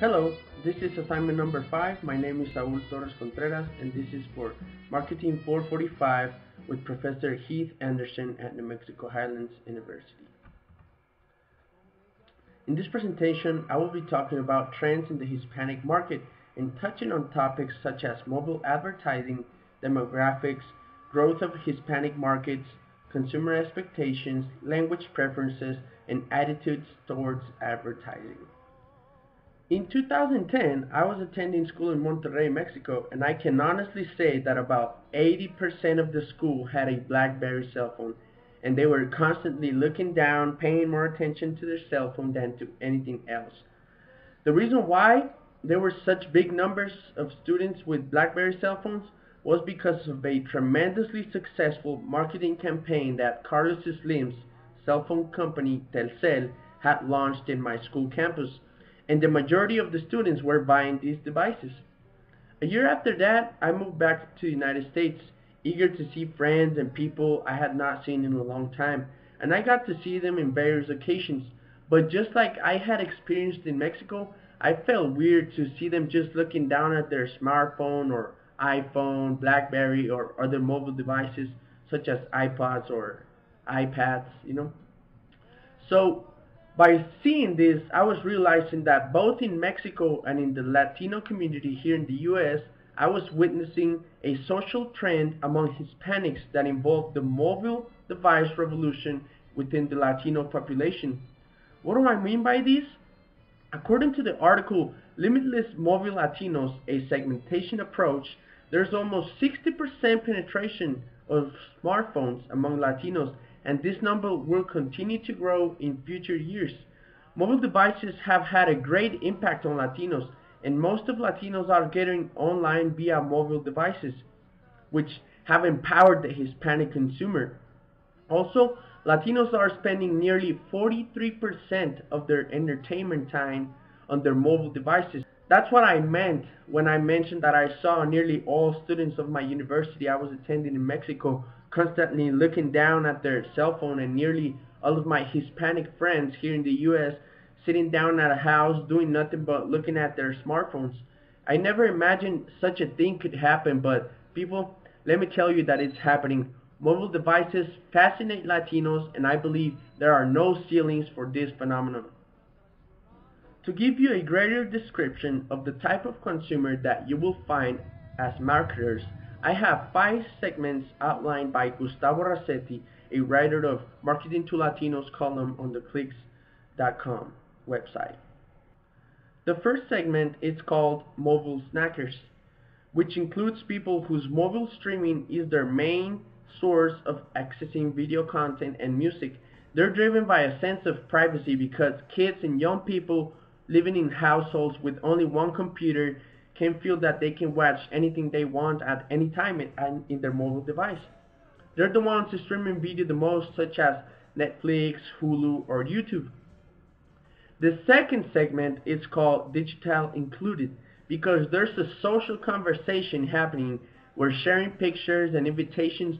Hello, this is assignment number 5. My name is Saul Torres, and this is for Marketing 445 with Professor Heath Anderson at New Mexico Highlands University. In this presentation, I will be talking about trends in the Hispanic market and touching on topics such as mobile advertising, demographics, growth of Hispanic markets, consumer expectations, language preferences, and attitudes towards advertising. In 2010, I was attending school in Monterrey, Mexico, and I can honestly say that about 80% of the school had a BlackBerry cell phone, and they were constantly looking down, paying more attention to their cell phone than to anything else. The reason why there were such big numbers of students with BlackBerry cell phones was because of a tremendously successful marketing campaign that Carlos Slim's cell phone company, Telcel, had launched in my school campus, and the majority of the students were buying these devices. A year after that, I moved back to the United States, eager to see friends and people I had not seen in a long time, and I got to see them in various occasions. But just like I had experienced in Mexico, I felt weird to see them just looking down at their smartphone or iPhone, BlackBerry, or other mobile devices such as iPods or iPads. So by seeing this, I was realizing that both in Mexico and in the Latino community here in the US, I was witnessing a social trend among Hispanics that involved the mobile device revolution within the Latino population. What do I mean by this? According to the article Limitless Mobile Latinos, a Segmentation Approach, there's almost 60% penetration of smartphones among Latinos, and this number will continue to grow in future years. Mobile devices have had a great impact on Latinos, and most of Latinos are getting online via mobile devices, which have empowered the Hispanic consumer. Also, Latinos are spending nearly 43% of their entertainment time on their mobile devices. That's what I meant when I mentioned that I saw nearly all students of my university I was attending in Mexico constantly looking down at their cell phone, and nearly all of my Hispanic friends here in the US sitting down at a house doing nothing but looking at their smartphones. I never imagined such a thing could happen, but people, let me tell you that it's happening. Mobile devices fascinate Latinos, and I believe there are no ceilings for this phenomenon. To give you a greater description of the type of consumer that you will find as marketers, I have 5 segments outlined by Gustavo Racetti, a writer of Marketing to Latinos column on the Clicks.com website. The first segment is called Mobile Snackers, which includes people whose mobile streaming is their main source of accessing video content and music. They're driven by a sense of privacy because kids and young people living in households with only one computer can feel that they can watch anything they want at any time in their mobile device. They're the ones streaming video the most, such as Netflix, Hulu, or YouTube. The second segment is called Digital Included because there's a social conversation happening where sharing pictures and invitations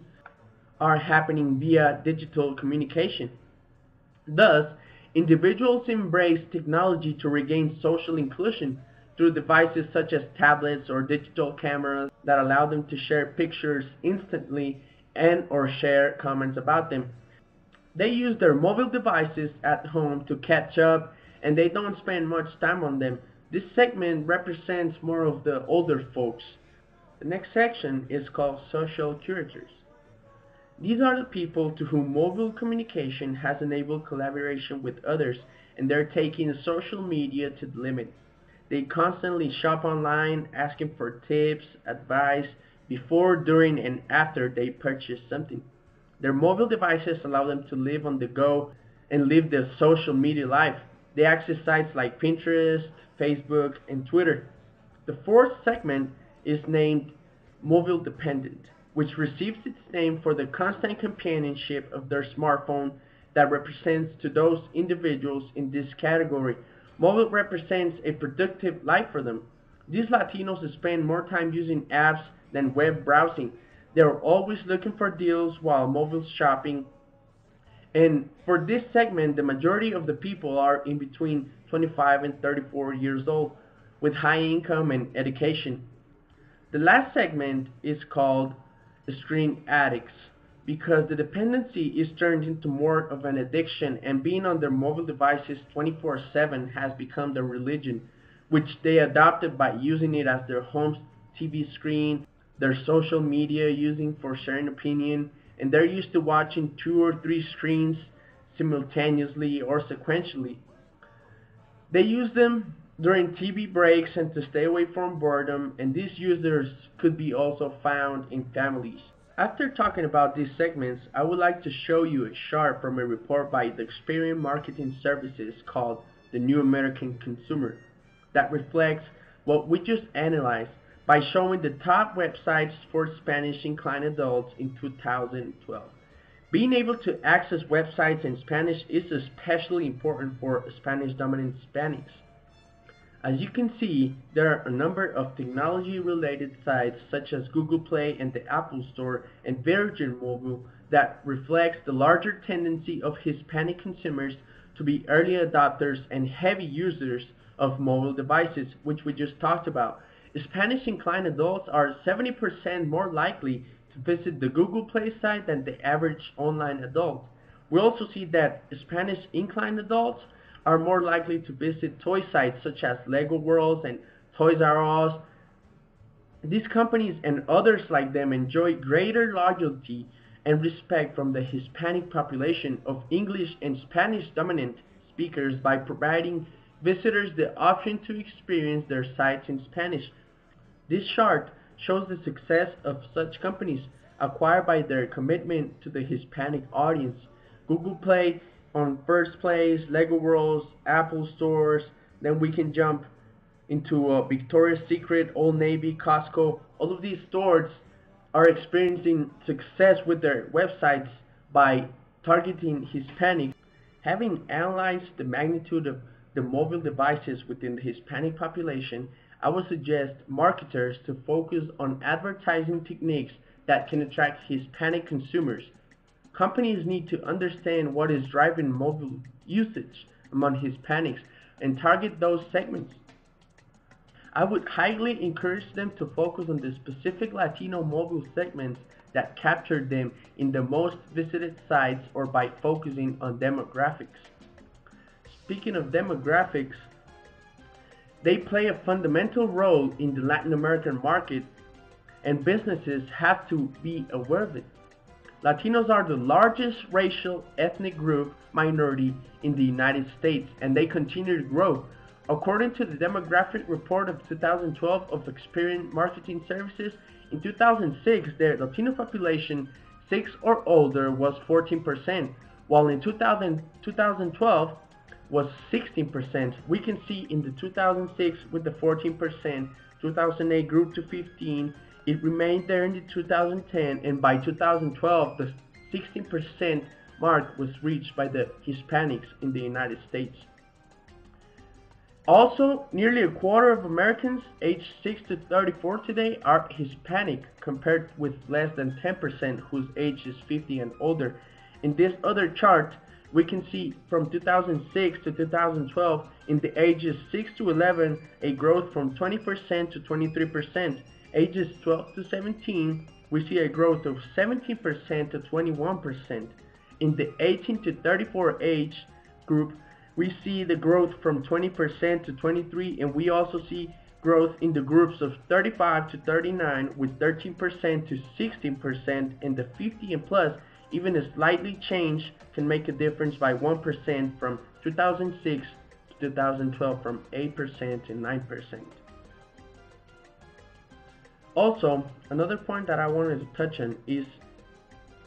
are happening via digital communication. Thus, individuals embrace technology to regain social inclusion through devices such as tablets or digital cameras that allow them to share pictures instantly and or share comments about them. They use their mobile devices at home to catch up, and they don't spend much time on them. This segment represents more of the older folks. The next section is called Social Curators. These are the people to whom mobile communication has enabled collaboration with others, and they're taking social media to the limit. They constantly shop online, asking for tips, advice, before, during, and after they purchase something. Their mobile devices allow them to live on the go and live their social media life. They access sites like Pinterest, Facebook, and Twitter. The fourth segment is named Mobile Dependent, which receives its name for the constant companionship of their smartphone that represents to those individuals in this category. Mobile represents a productive life for them. These Latinos spend more time using apps than web browsing. They're always looking for deals while mobile shopping. And for this segment, the majority of the people are in between 25 and 34 years old. with high income and education. The last segment is called screen addicts because the dependency is turned into more of an addiction, and being on their mobile devices 24/7 has become their religion, which they adopted by using it as their home TV screen, their social media using for sharing opinion, and they're used to watching 2 or 3 screens simultaneously or sequentially. They use them during TV breaks and to stay away from boredom, and these users could be also found in families. After talking about these segments, I would like to show you a chart from a report by the Experian Marketing Services called The New American Consumer that reflects what we just analyzed by showing the top websites for Spanish inclined adults in 2012. Being able to access websites in Spanish is especially important for Spanish dominant Hispanics. As you can see, there are a number of technology-related sites such as Google Play and the Apple Store and Virgin Mobile that reflects the larger tendency of Hispanic consumers to be early adopters and heavy users of mobile devices, which we just talked about. Spanish inclined adults are 70% more likely to visit the Google Play site than the average online adult. We also see that Spanish inclined adults are more likely to visit toy sites such as Lego Worlds and Toys R Us. These companies and others like them enjoy greater loyalty and respect from the Hispanic population of English and Spanish dominant speakers by providing visitors the option to experience their sites in Spanish. This chart shows the success of such companies acquired by their commitment to the Hispanic audience. Google Play on first place, Lego Worlds, Apple stores, then we can jump into Victoria's Secret, Old Navy, Costco. All of these stores are experiencing success with their websites by targeting Hispanics. Having analyzed the magnitude of the mobile devices within the Hispanic population, I would suggest marketers to focus on advertising techniques that can attract Hispanic consumers. Companies need to understand what is driving mobile usage among Hispanics and target those segments. I would highly encourage them to focus on the specific Latino mobile segments that capture them in the most visited sites or by focusing on demographics. Speaking of demographics, they play a fundamental role in the Latin American market, and businesses have to be aware of it. Latinos are the largest racial ethnic group minority in the United States, and they continue to grow. According to the demographic report of 2012 of Experian Marketing Services, in 2006 the Latino population 6 or older was 14%, while in 2012 was 16%. We can see in the 2006 with the 14%, 2008 grew to 15%, it remained there in the 2010, and by 2012 the 16% mark was reached by the Hispanics in the United States. Also, nearly a quarter of Americans aged 6 to 34 today are Hispanic, compared with less than 10% whose age is 50 and older. In this other chart, we can see from 2006 to 2012 in the ages 6 to 11 a growth from 20% to 23%. Ages 12 to 17, we see a growth of 17% to 21%. In the 18 to 34 age group, we see the growth from 20% to 23%, and we also see growth in the groups of 35 to 39 with 13% to 16%, and the 50 and plus, even a slightly change can make a difference by 1% from 2006 to 2012 from 8% to 9%. Also, another point that I wanted to touch on is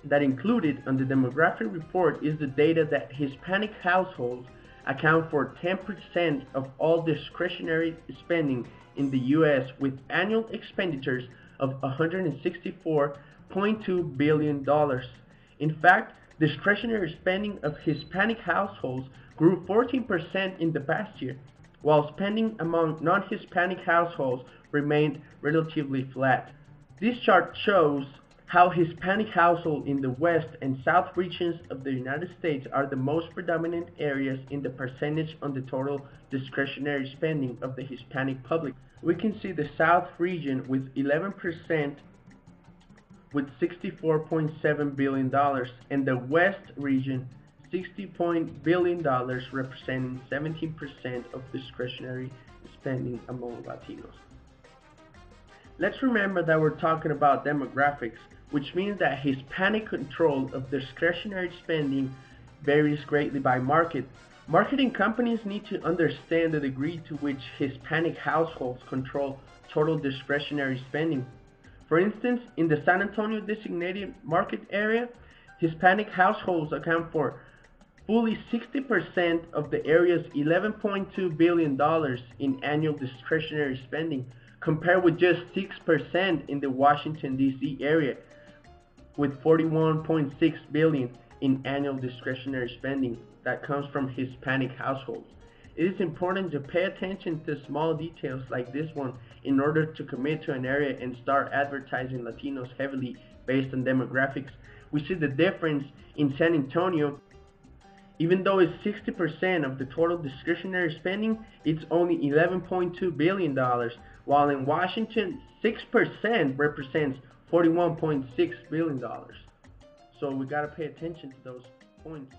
that included on the demographic report is the data that Hispanic households account for 10% of all discretionary spending in the U.S. with annual expenditures of $164.2 billion. In fact, discretionary spending of Hispanic households grew 14% in the past year, while spending among non-Hispanic households remained relatively flat. This chart shows how Hispanic households in the West and South regions of the United States are the most predominant areas in the percentage on the total discretionary spending of the Hispanic public. We can see the South region with 11% with $64.7 billion and the West region $60 billion representing 17% of discretionary spending among Latinos. Let's remember that we're talking about demographics, which means that Hispanic control of discretionary spending varies greatly by market. Marketing companies need to understand the degree to which Hispanic households control total discretionary spending. For instance, in the San Antonio designated market area, Hispanic households account for fully 60% of the area's $11.2 billion in annual discretionary spending, compared with just 6% in the Washington, D.C. area, with $41.6 billion in annual discretionary spending that comes from Hispanic households. It is important to pay attention to small details like this one in order to commit to an area and start advertising Latinos heavily based on demographics. We see the difference in San Antonio. Even though it's 60% of the total discretionary spending, it's only $11.2 billion, while in Washington, 6% represents $41.6 billion. So we gotta pay attention to those points.